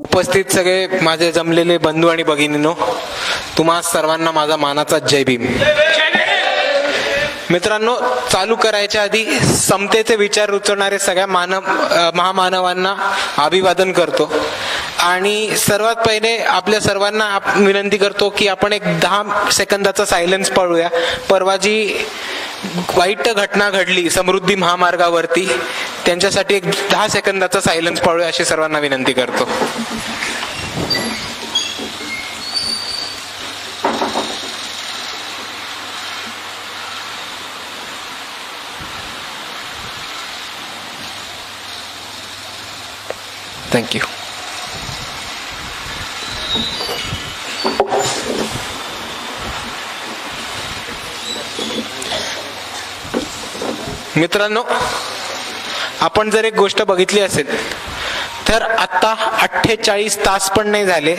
उपस्थित सगळे माझे जमलेले बंधू आणि भगिनींनो, तुम्हा सर्वांना माझा मानाचा जय भीम. मित्रांनो, चालू करायच्या आधी समतेचे विचार उचलणारे सगळ्या महामानवांना अभिवादन करतो. आणि सर्वात पहिले आपल्या सर्वांना विनंती करतो की आपण एक 10 सेकंदाचा सायलेन्स पाळूया. परवा जी वाईट घटना घडली समृद्धी महामार्गावरती, त्यांच्यासाठी एक 10 सेकंदाचा सायलेन्स पाळूया अशी सर्वांना विनंती करतो. थँक्यू. मित्रांनो, आपण जर एक गोष्ट बघितली असेल तर आता 48 तास पण नाही झाले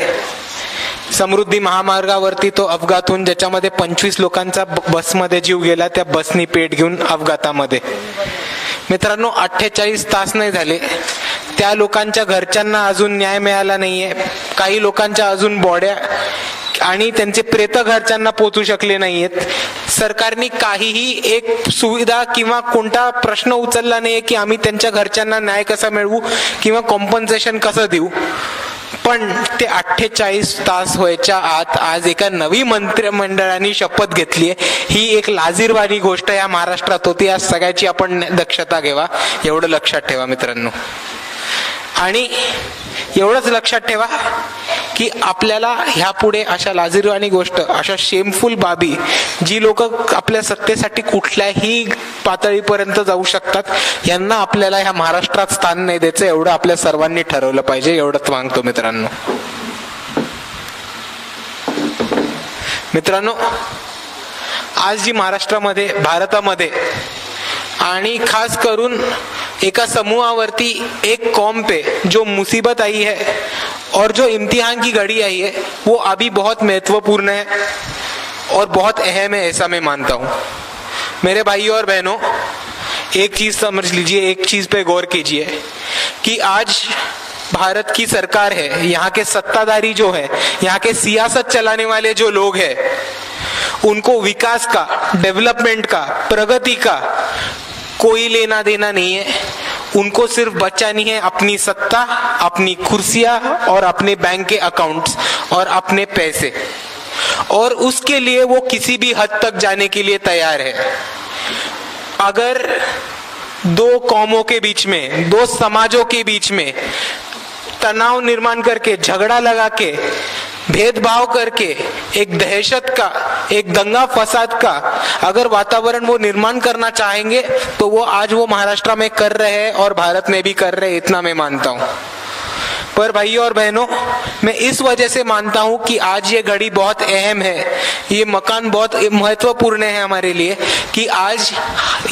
समृद्धी महामार्गावरती तो अपघात होऊन ज्याच्यामध्ये 25 लोकांचा बसमध्ये जीव गेला, त्या बसनी पेट घेऊन अपघातामध्ये. मित्रांनो, 48 तास नाही झाले, त्या लोकांच्या घरच्यांना अजून न्याय मिळाला नाहीये. काही लोकांच्या अजून बॉड्या आणि त्यांचे प्रेत घरच्यांना पोहोचू शकले नाहीयेत. सरकारने काहीही एक सुविधा किंवा कोणता प्रश्न उचलला नाहीये की आम्ही त्यांच्या घरच्यांना न्याय कसा मिळवू किंवा कॉम्पन्सेशन कसं देऊ. पण ते 48 तास व्हायच्या आत आज एका नवी मंत्रिमंडळाने शपथ घेतलीये. ही एक लाजिरवाणी गोष्ट या महाराष्ट्रात होती. आज सगळ्याची आपण दक्षता घ्यावा, एवढं लक्षात ठेवा मित्रांनो. आणि एवढंच लक्षात ठेवा की आपल्याला ह्यापुढे अशा लाजिरवाणी गोष्ट, अशा शेमफुल बाबी, जी लोक आपल्या सत्तेसाठी कुठल्याही पातळीपर्यंत जाऊ शकतात, यांना आपल्याला ह्या महाराष्ट्रात स्थान नाही द्यायचं, एवढं आपल्या सर्वांनी ठरवलं पाहिजे. एवढंच मागतो मित्रांनो. मित्रांनो, आज जी महाराष्ट्रामध्ये, भारतामध्ये आणि खास करून एका समूहावरती एक कौम पे जो मुसीबत आई है और जो इम्तिहान की घड़ी आई है, वो अभी बहुत महत्वपूर्ण है और बहुत अहम है, ऐसा मैं मानता हूँ. मेरे भाइयों और बहनों, एक चीज समझ लीजिए, एक चीज पे गौर कीजिए कि आज भारत की सरकार है, यहाँ के सत्ताधारी जो है, यहाँ के सियासत चलाने वाले जो लोग हैं, उनको विकास का, डेवलपमेंट का, प्रगति का कोई लेना देना नहीं है. उनको सिर्फ बचानी है अपनी सत्ता, अपनी कुर्सियां और अपने बैंक के अकाउंट्स और अपने पैसे. और उसके लिए वो किसी भी हद तक जाने के लिए तैयार है. अगर दो कौमों के बीच में, दो समाजों के बीच में तनाव निर्माण करके, झगड़ा लगा के, भेदभाव करके, एक दहशत का, एक दंगा फसाद का अगर वातावरण वो निर्माण करना चाहेंगे तो वो आज वो महाराष्ट्र में कर रहे हैं और भारत में भी कर रहे हैं, इतना मैं मानता हूँ. पर भाइयों और बहनों, मैं इस वजह से मानता हूँ कि आज ये घड़ी बहुत अहम है, ये मकान बहुत महत्वपूर्ण है हमारे लिए, कि आज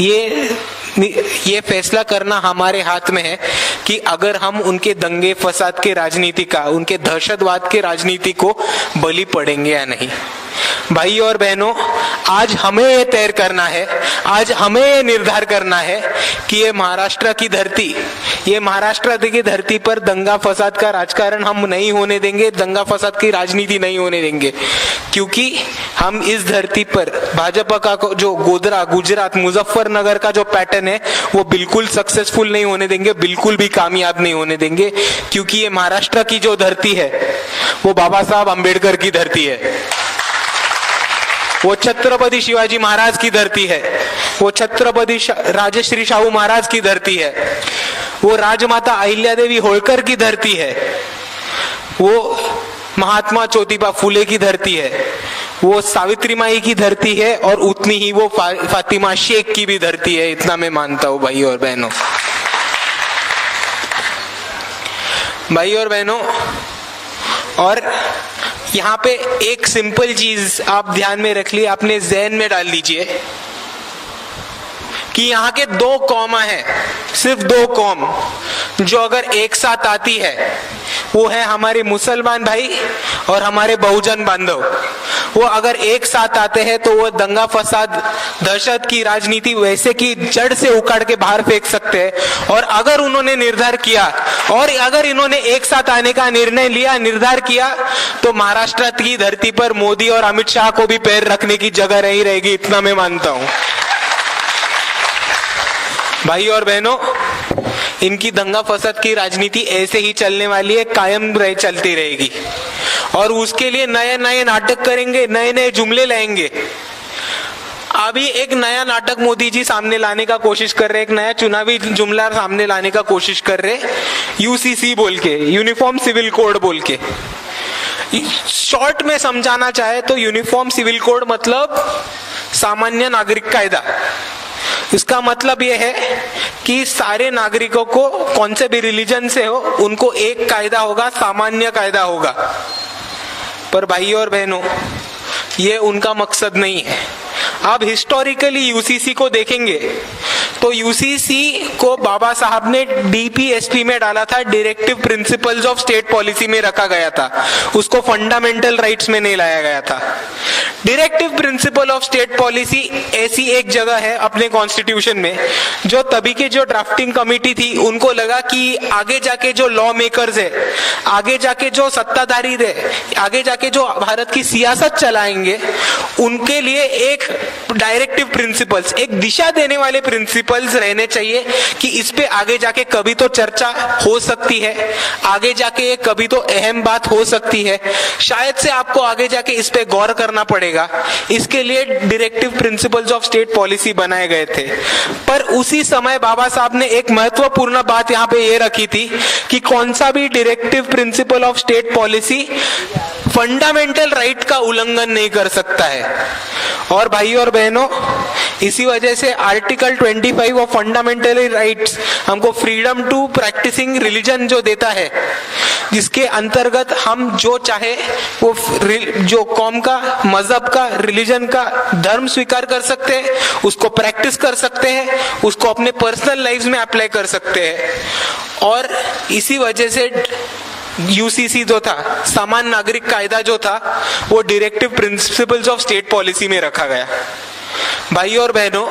ये फैसला करना हमारे हाथ में है कि अगर हम उनके दंगे फसाद के राजनीति का, उनके दहशतवाद के राजनीति को बलि पड़ेंगे या नहीं. भाई और बहनों, आज हमें ये तय करना है, आज हमें ये निर्धार करना है कि ये महाराष्ट्र की धरती, ये महाराष्ट्र की धरती पर दंगा फसाद का राजकारण हम नहीं होने देंगे, दंगा फसाद की राजनीति नहीं होने देंगे. क्योंकि हम इस धरती पर भाजपा का जो गोधरा, गुजरात, मुजफ्फरनगर का जो पैटर्न है, वो बिल्कुल सक्सेसफुल नहीं होने देंगे, बिल्कुल भी कामयाब नहीं होने देंगे. क्योंकि ये महाराष्ट्र की जो धरती है वो बाबा साहब अंबेडकर की धरती है, वो छत्रपति शिवाजी महाराज की धरती है, वो छत्रपति राजश्री शाहू महाराज की धरती है, वो राजमाता अहिल्या देवी होळकर की धरती है, वो महात्मा ज्योतिबा फुले की धरती है, वो सावित्री माई की धरती है और उतनी ही वो फातिमा शेख की भी धरती है. इतना मैं मानता हूं भाई और बहनों. भाई और बहनों, और यहाँ पे एक सिंपल चीज आप ध्यान में रख ली, अपने ज़हन में डाल लीजिए कि यहाँ के 2 कौम है, सिर्फ 2 कौम जो अगर एक साथ आती है, वो है हमारे मुसलमान भाई और हमारे बहुजन बांधव. वो अगर एक साथ आते हैं तो वो दंगा फसाद दहशत की राजनीति वैसे की जड़ से उखाड़ के बाहर फेंक सकते हैं। और अगर उन्होंने निर्धार किया और अगर इन्होंने एक साथ आने का निर्णय लिया, निर्धार किया, तो महाराष्ट्र की धरती पर मोदी और अमित शाह को भी पैर रखने की जगह नहीं रहेगी, इतना मैं मानता हूं। भाई और बहनों, इनकी दंगा फसाद की राजनीति ऐसे ही चलने वाली है, कायम चलती रहेगी। और उसके लिए नए नए नाटक करेंगे, नए नए जुमले लाएंगे। अभी एक नया नाटक मोदी जी सामने लाने का कोशिश कर रहे, एक नया चुनावी जुमला सामने लाने का कोशिश कर रहे, यूसीसी बोल के, यूनिफॉर्म सिविल कोड बोल के। शॉर्ट में समझाना चाहे तो यूनिफॉर्म सिविल कोड मतलब सामान्य नागरिक कायदा। इसका मतलब यह है कि सारे नागरिकों को, कौन से भी रिलीजन से हो, उनको एक कायदा होगा, सामान्य कायदा होगा। पर भाई और बहनों, ये उनका मकसद नहीं है। आप हिस्टोरिकली यूसीसी को देखेंगे तो यूसीसी को बाबा साहब ने डीपीएसपी में डाला था, directive principles of state policy में रखा गया था, उसको फंडामेंटल राइट्स में नहीं लाया गया था। Directive principle of state policy ऐसी एक जगह है अपने कॉन्स्टिट्यूशन में, जो तभी के जो ड्राफ्टिंग कमिटी थी उनको लगा कि आगे जाके जो लॉ मेकर्स है, आगे जाके जो सत्ताधारी है, आगे जाके जो भारत की सियासत चलाएंगे, उनके लिए एक डायरेक्टिव प्रिंसिपल्स, एक दिशा देने वाले प्रिंसिपल्स रहने चाहिए कि इस पे आगे जाके कभी तो चर्चा हो सकती है, आगे जाके कभी तो अहम बात हो सकती है, शायद से आपको आगे जाके इस पे गौर करना पड़ेगा। इसके लिए directive principles of state policy बनाए गए थे। पर उसी समय बाबा साहब ने एक महत्वपूर्ण बात यहाँ पे ये रखी थी कि कौन सा भी directive principle of state policy fundamental right का उल्लंघन नहीं कर सकता है। और भाई और बहनों, इसी वजह से आर्टिकल 25 ऑफ फंडामेंटल राइट्स हमको फ्रीडम टू प्रैक्टिसिंग रिलीजन जो देता है, जिसके अंतर्गत हम जो चाहे वो जो कौम का, मजहब का, रिलीजन का, धर्म स्वीकार कर सकते हैं, उसको प्रैक्टिस कर सकते हैं, उसको अपने पर्सनल लाइफ में अप्लाई कर सकते हैं। और इसी वजह से यूसीसी जो था, समान नागरिक कायदा जो था, वो directive principles of state policy में रखा गया। भाई और बहनों,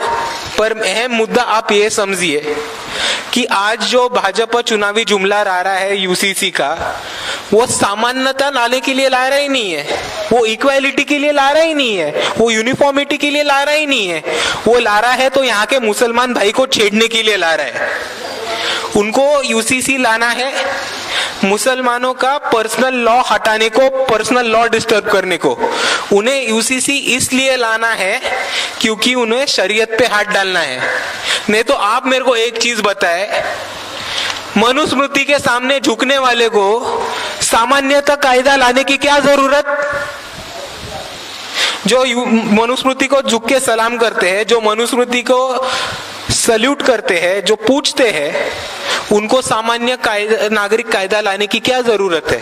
पर अहम मुद्दा आप ये समझिए कि आज जो भाजपा चुनावी जुमला ला रहा है यूसीसी का, वो सामान्यता लाने के लिए ला रहा ही नहीं है, वो इक्वालिटी के लिए ला रहा ही नहीं है, वो यूनिफॉर्मिटी के लिए ला रहा ही नहीं है। वो ला रहा है तो यहाँ के मुसलमान भाई को छेड़ने के लिए ला रहा है। उनको यूसीसी लाना है मुसलमानों का पर्सनल लॉ हटाने को, पर्सनल लॉ डिस्टर्ब करने को। उन्हें यूसीसी इसलिए लाना है क्योंकि उन्हें शरीयत पे हाथ डालना है। नहीं तो आप मेरे को एक चीज बताए, मनुस्मृति के सामने झुकने वाले को सामान्यता कायदा लाने की क्या जरूरत? जो मनुस्मृति को झुक के सलाम करते हैं, जो मनुस्मृति को सल्यूट करते हैं, जो पूछते हैं, उनको सामान्य नागरिक कायदा लाने की क्या जरूरत है?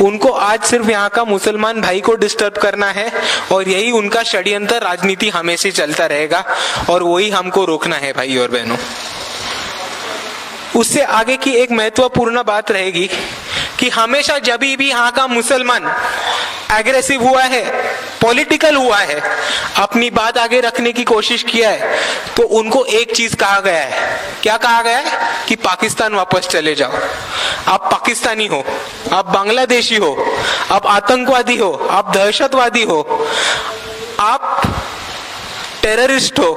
उनको आज सिर्फ यहाँ का मुसलमान भाई को डिस्टर्ब करना है, और यही उनका षड्यंत्र राजनीति हमेशा चलता रहेगा, और वही हमको रोकना है भाई और बहनों। उससे आगे की एक महत्वपूर्ण बात रहेगी कि हमेशा जब भी यहाँ का मुसलमान एग्रेसिव हुआ है, पॉलिटिकल हुआ है, अपनी बात आगे रखने की कोशिश किया है, तो उनको एक चीज कहा गया है। क्या कहा गया है? कि पाकिस्तान वापस चले जाओ। आप पाकिस्तानी हो, आप बांग्लादेशी हो, आप आतंकवादी हो, आप दहशतवादी हो, आप टेररिस्ट हो,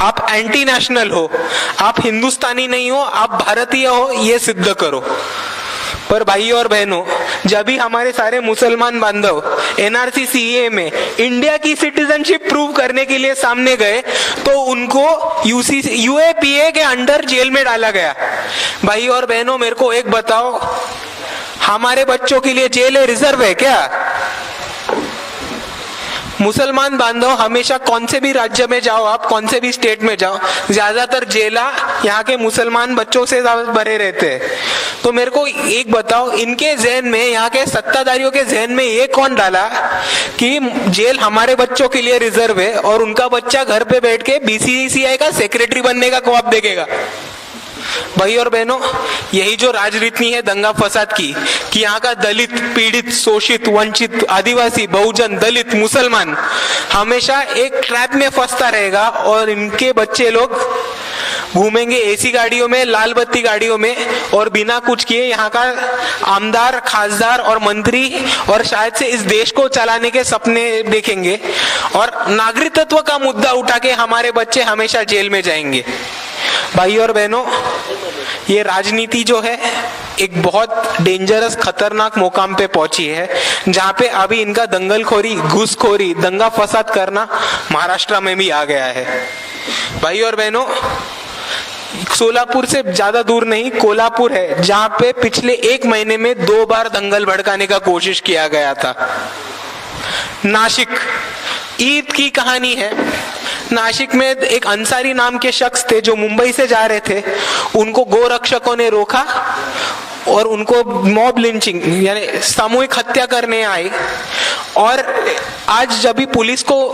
आप एंटी नेशनल हो, आप हिंदुस्तानी नहीं हो, आप भारतीय हो, ये सिद्ध करो। पर भाई और बहनों, जब भी हमारे सारे मुसलमान बांधव एनआरसी सीए में इंडिया की सिटीजनशिप प्रूव करने के लिए सामने गए, तो उनको यूएपीए के अंडर जेल में डाला गया। भाई और बहनों, मेरे को एक बताओ, हमारे बच्चों के लिए जेल रिजर्व है क्या? मुसलमान बांधव हमेशा कौन से भी राज्य में जाओ, आप कौन से भी स्टेट में जाओ, ज्यादातर जेला यहाँ के मुसलमान बच्चों से भरे रहते हैं। तो मेरे को एक बताओ, इनके जहन में, यहाँ के सत्ताधारियों के जहन में ये कौन डाला कि जेल हमारे बच्चों के लिए रिजर्व है और उनका बच्चा घर पे बैठ के बीसीसीआई का सेक्रेटरी बनने का ख्वाब देखेगा? भाई और बहनों, यही जो राजनीति है दंगा फसाद की, कि यहाँ का दलित, पीड़ित, शोषित, वंचित, आदिवासी, बहुजन, दलित, मुसलमान हमेशा एक ट्रैप में फंसता रहेगा और इनके बच्चे लोग घूमेंगे एसी गाड़ियों में, लाल बत्ती गाड़ियों में, और बिना कुछ किए यहाँ का आमदार, खासदार और मंत्री और शायद से इस देश को चलाने के सपने देखेंगे, और नागरिकत्व का मुद्दा उठा के हमारे बच्चे हमेशा जेल में जाएंगे। भाई और बहनों, ये राजनीति जो है एक बहुत डेंजरस, खतरनाक मुकाम पे पहुंची है, जहां पे अभी इनका दंगलखोरी, घुसखोरी, दंगा फसाद करना महाराष्ट्र में भी आ गया है। भाई और बहनों, सोलापुर से ज्यादा दूर नहीं कोल्हापुर है, जहां पे पिछले 1 महीने में 2 बार दंगल भड़काने का कोशिश किया गया था। नासिक, ईद की कहानी है। नासिक में एक अंसारी नाम के शख्स थे जो मुंबई से जा रहे थे, उनको गोरक्षकों ने रोका और उनको मॉब लिंचिंग यानी सामूहिक हत्या करने आए। और आज जब भी पुलिस को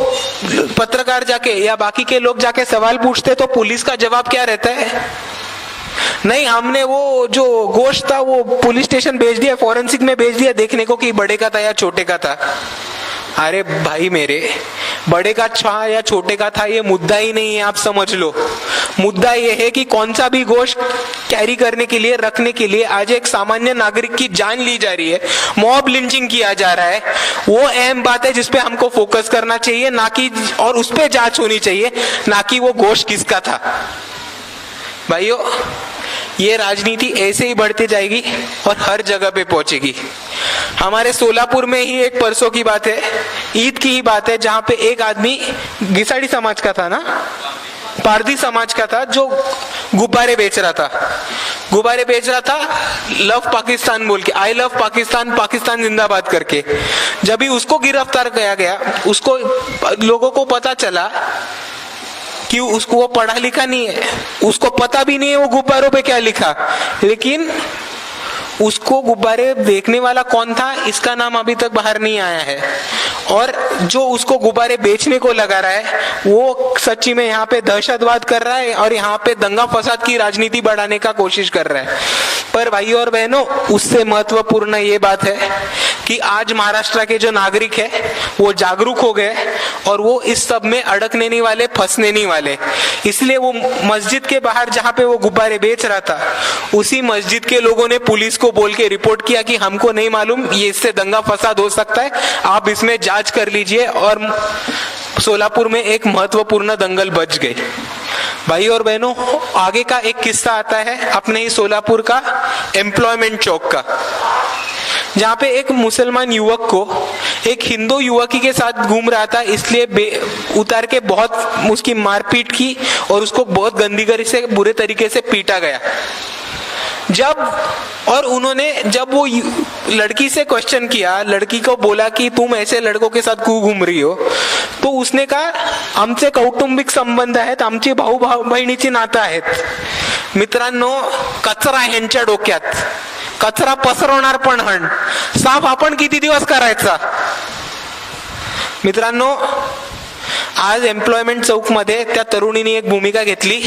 पत्रकार जाके या बाकी के लोग जाके सवाल पूछते तो पुलिस का जवाब क्या रहता है? नहीं, हमने वो जो गोश्त था वो पुलिस स्टेशन भेज दिया, फॉरेंसिक में भेज दिया देखने को कि बड़े का था या छोटे का था। अरे भाई मेरे, बड़े का था या छोटे का था ये मुद्दा ही नहीं है, आप समझ लो। मुद्दा ये है कि कौन सा भी गोश्त कैरी करने के लिए, रखने के लिए आज एक सामान्य नागरिक की जान ली जा रही है, मॉब लिंचिंग किया जा रहा है। वो अहम बात है जिसपे हमको फोकस करना चाहिए, ना कि, और उस पे जांच होनी चाहिए, ना कि वो गोश्त किसका था। भाइयों, ये राजनीति ऐसे ही बढ़ती जाएगी और हर जगह पे पहुंचेगी। हमारे सोलापुर में ही एक परसों की बात है, ईद की ही बात है, जहां पे एक आदमी घिसाड़ी समाज का था ना, पारधी समाज का था, जो गुब्बारे बेच रहा था लव पाकिस्तान बोल के, आई लव पाकिस्तान, पाकिस्तान जिंदाबाद करके। जब भी उसको गिरफ्तार किया गया, उसको लोगों को पता चला कि उसको वो पढ़ा लिखा नहीं है, उसको पता भी नहीं है वो गुब्बारों पे क्या लिखा, लेकिन उसको गुब्बारे देखने वाला कौन था इसका नाम अभी तक बाहर नहीं आया है। और जो उसको गुब्बारे बेचने को लगा रहा है वो सच्ची में यहाँ पे दहशतवाद कर रहा है और यहाँ पे दंगा फसाद की राजनीति बढ़ाने का कोशिश कर रहा है। पर भाइयों और बहनों, उससे महत्वपूर्ण ये बात है कि आज महाराष्ट्र के जो नागरिक है वो जागरूक हो गए और वो इस सब में अड़कने नहीं वाले, फंसने नहीं वाले। इसलिए वो मस्जिद के बाहर जहाँ पे वो गुब्बारे बेच रहा था, उसी मस्जिद के लोगों ने पुलिस को बोल के रिपोर्ट किया कि हमको नहीं मालूम, ये इससे दंगा फसाद हो सकता है, आप इसमें जांच कर लीजिए। और सोलापुर में एक महत्वपूर्ण दंगल बच गई। भाई और बहनों, आगे का एक किस्सा आता है अपने ही सोलापुर का, एम्प्लॉयमेंट चौक का, जहाँ पे एक मुसलमान युवक को एक हिंदू युवकी के साथ घूम रहा था, इसलिए उतार के बहुत उसकी मारपीट की और उसको बहुत गंदी से, बुरे तरीके से पीटा गया। जब वो लड़की से क्वेश्चन किया, लड़की को बोला कि तुम ऐसे लड़कों के साथ क्यों घूम रही हो, तो उसने कहा आमचे कौटुंबिक संबंध आहेत, आमची भाऊ बहिणीची नातं आहेत। मित्रांनो, कचरा ह्यांच्या डोक्यात, कचरा पसरवणार पण हण, साफ आपण किती दिवस करायचा? मित्रांनो, आज एम्प्लॉयमेंट चौक मध्ये त्या तरुणीने एक भूमिका घेतली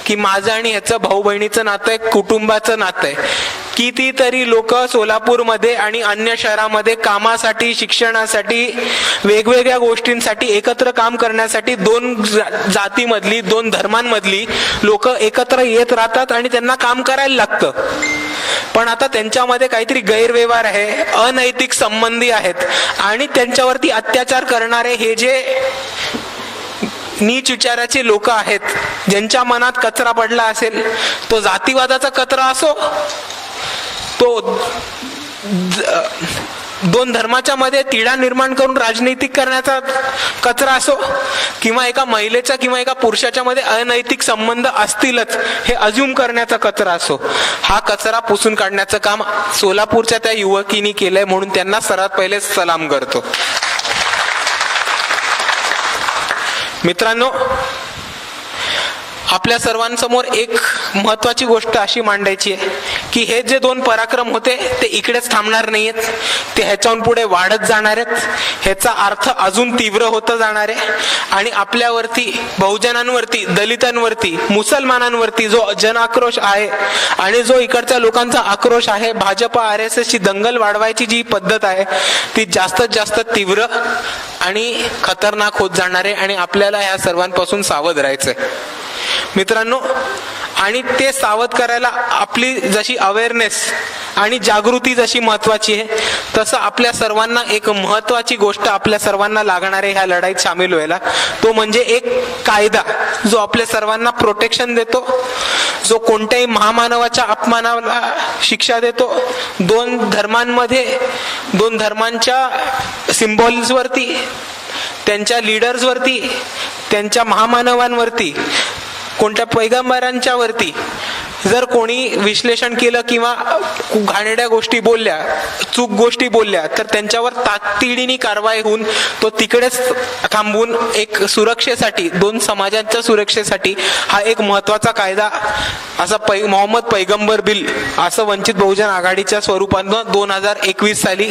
की माझं आणि ह्याचं भाऊ बहिणीचं नातं आहे, कुटुंबाचं नातं आहे। कितीतरी लोक सोलापूरमध्ये आणि अन्य शहरामध्ये कामासाठी, शिक्षणासाठी, वेगवेगळ्या गोष्टींसाठी एकत्र काम करण्यासाठी दोन जातीमधली, दोन धर्मांमधली लोक एकत्र येत राहतात आणि त्यांना काम करायला लागतं। पण आता त्यांच्यामध्ये काहीतरी गैरव्यवहार आहे, अनैतिक संबंधी आहेत आणि त्यांच्यावरती अत्याचार करणारे हे जे नीच विचाराचे लोक आहेत, ज्यांच्या मनात कचरा पडला असेल, तो जातीवादाचा कचरा असो, तो दोन धर्माच्या मध्ये तिढा निर्माण करून राजनीतिक करण्याचा कचरा असो, किंवा एका महिलेचा किंवा एका पुरुषाच्या मध्ये अनैतिक संबंध असतीलच हे अज्युम करण्याचा कचरा असो, हा कचरा पुसून काढण्याचं काम सोलापूरच्या त्या युवकीने केलंय, म्हणून त्यांना सर्वात पहिले सलाम करतो। मित्रांनो, आपल्या सर्वांसमोर एक महत्वाची गोष्ट अशी मांडायची आहे की हे जे दोन पराक्रम होते ते इकडेच थांबणार नाहीयेत, ते ह्याच्याहून पुढे वाढत जाणार आहेत. ह्याचा अर्थ अजून तीव्र होत जाणार आहे आणि आपल्यावरती, बहुजनांवरती, दलितांवरती, मुसलमानांवरती जो जन आक्रोश आहे आणि जो इकडच्या लोकांचा आक्रोश आहे, भाजपा RSS ची दंगल वाढवायची जी पद्धत आहे ती जास्तीत जास्त तीव्र आणि खतरनाक होत जाणार आहे आणि आपल्याला ह्या सर्वांपासून सावध राहायचंय मित्रांनो. आणि ते सावध करायला आपली जशी अवेअरनेस आणि जागृती जशी महत्वाची आहे, तसं आपल्या सर्वांना एक महत्वाची गोष्ट आपल्या सर्वांना लागणार आहे ह्या लढाईत सामील व्हायला. तो म्हणजे एक कायदा जो आपल्या सर्वांना प्रोटेक्शन देतो, जो कोणत्याही महामानवाच्या अपमानाला शिक्षा देतो, दोन धर्मांच्या सिम्बॉल्सवरती, त्यांच्या लीडर्सवरती, त्यांच्या महामानवांवरती, कोणत्या पैगंबरांच्या वरती जर कोणी विश्लेषण केलं किंवा घाणेरड्या गोष्टी बोलल्या, चूक गोष्टी बोलल्या, तर त्यांच्यावर तातडीने कारवाई होऊन तो तिकडेच थांबून एक सुरक्षेसाठी, दोन समाजांच्या सुरक्षेसाठी हा एक महत्वाचा कायदा असा मोहम्मद पैगंबर बिल असं वंचित बहुजन आघाडीच्या स्वरूपानं 2021 साली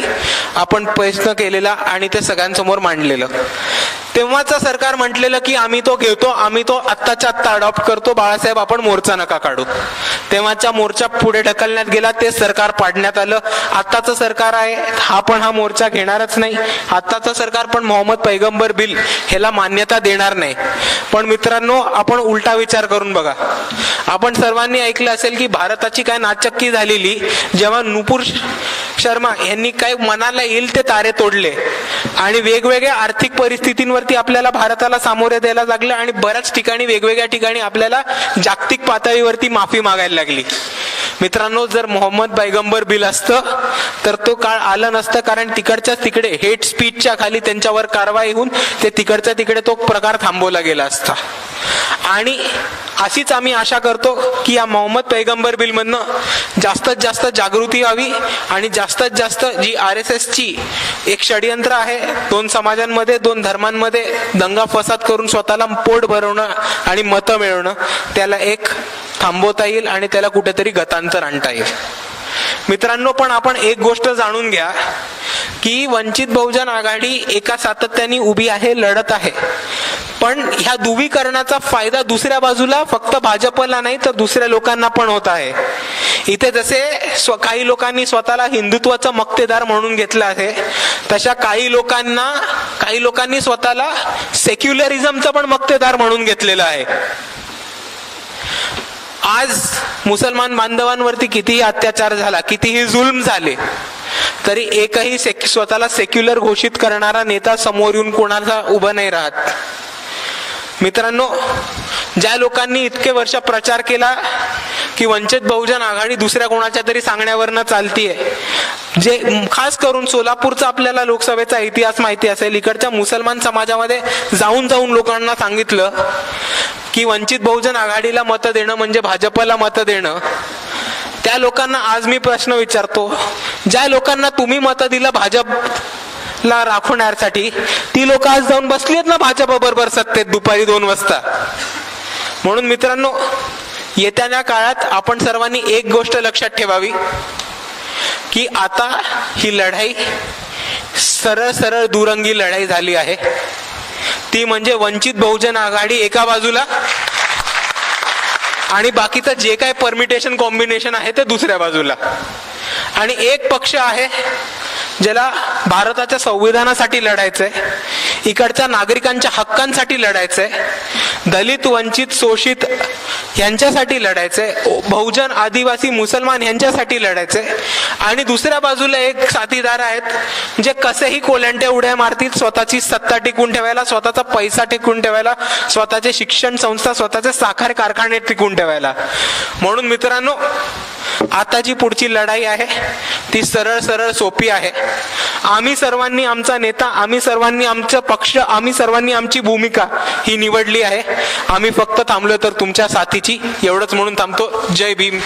आपण प्रयत्न केलेला आणि ते सगळ्यांसमोर मांडलेलं. तेव्हाचं सरकार म्हटलेलं की आम्ही तो घेतो, आम्ही तो आत्ताच्या आत्ता अडॉप्ट करतो, बाळासाहेब आपण मोर्चा नका काढू. तेव्हाचा मोर्चा पुढे ढकलण्यात गेला, ते सरकार पाडण्यात आलं. आत्ताचं सरकार आहे हा मोर्चा घेणारच नाही. आत्ताचं सरकार पण मोहम्मद पैगंबर बिल ह्याला मान्यता देणार नाही. पण मित्रांनो, आपण उलटा विचार करून बघा. आपण सर्वांनी ऐकलं असेल की भारताची काय नाचक्की झालेली जेव्हा नुपूर शर्मा यांनी काय मनाला येईल ते तारे तोडले आणि वेगवेगळ्या आर्थिक परिस्थितींवरती आपल्याला भारताला सामोरे द्यायला लागलं आणि बऱ्याच ठिकाणी, वेगवेगळ्या ठिकाणी आपल्याला जागतिक पातळीवरती माफी मागायला लागली. मित्रांनो, जर मोहम्मद पैगंबर बिल असतं तर तो काळ आलं नसतं, कारण तिकडच्या तिकडे हेट स्पीचच्या खाली त्यांच्यावर कारवाई होऊन ते तिकडच्या तिकडे तो प्रकार थांबवला गेला असता. आणि अशीच आम्ही आशा करतो की या मोहम्मद पैगंबर बिल मधनं जास्तीत जास्त जागृती व्हावी आणि जास्तीत जास्त जी RSS ची एक षडयंत्र आहे, दोन समाजांमध्ये, दोन धर्मांमध्ये दंगा फसाद करून स्वतःला पोट भरवणं आणि मतं मिळवणं, त्याला एक थांबवता येईल आणि त्याला कुठेतरी गतांतर आणता येईल. मित्रांनो, पण आपण एक गोष्ट जाणून घ्या की वंचित बहुजन आघाडी एका सातत्याने उभी आहे, लढत आहे. पण ह्या ध्रुवीकरणाचा फायदा दुसऱ्या बाजूला फक्त भाजपला नाही तर दुसऱ्या लोकांना पण होत आहे. इथे जसे काही लोकांनी स्वतःला हिंदुत्वाचा मक्तेदार म्हणून घेतलं आहे, तशा काही लोकांनी स्वतःला सेक्युलरिझमचा पण मक्तेदार म्हणून घेतलेला आहे. आज मुसलमान बांधवांवरती कितीही अत्याचार झाला, कितीही जुल्म झाले, तरी एकही स्वतःला सेक्युलर घोषित करणारा नेता समोर येऊन कोणाचा उभा नाही राहत. मित्रांनो, ज्या लोकांनी इतके वर्ष प्रचार केला की वंचित बहुजन आघाडी दुसऱ्या कोणाच्या तरी सांगण्यावरनं चालतीये, जे खास करून सोलापूरचा आपल्याला लोकसभेचा इतिहास माहिती असेल, इकडच्या मुसलमान समाजामध्ये जाऊन लोकांना सांगितलं की वंचित बहुजन आघाडीला मतं देणं म्हणजे भाजपला मतं देणं, त्या लोकांना आज मी प्रश्न विचारतो, ज्या लोकांना तुम्ही मतं दिलं भाजपला राखण्यासाठी, ती लोक आज जाऊन बसलीत ना भाजप बरोबर सत्तेत दुपारी 2 वाजता. म्हणून मित्रांनो, येत्या काळात आपण सर्वांनी एक गोष्ट लक्षात ठेवावी की आता ही लढाई सरळ दुरंगी लढाई झाली आहे. ती म्हणजे वंचित बहुजन आघाडी एका बाजूला आणि बाकीचं जे काय परमिटेशन कॉम्बिनेशन आहे ते दुसऱ्या बाजूला. आणि एक पक्ष आहे ज्याला भारताच्या संविधानासाठी लढायचंय, इकडच्या नागरिकांच्या हक्कांसाठी लढायचंय, दलित, वंचित, शोषित यांच्यासाठी लढायचंय, बहुजन, आदिवासी, मुसलमान यांच्यासाठी लढायचंय. आणि दुसऱ्या बाजूला एक साथीदार आहेत जे कसेही कोल्यांट्या उड्या मारतील स्वतःची सत्ता टिकून ठेवायला, स्वतःचा पैसा टिकून ठेवायला, स्वतःचे शिक्षण संस्था, स्वतःचे साखर कारखाने टिकून ठेवायला. म्हणून मित्रांनो, आता जी पुढची लढाई आहे ती सरळ सोपी आहे. आम्ही सर्वांनी आमचा नेता, आम्ही सर्वांनी आमचा पक्ष, आम्ही सर्वांनी आमची भूमिका ही निवडली आहे. आम्ही फक्त थांबलो तर तुमच्या साथीची, एवढंच म्हणून थांबतो. जय भीम.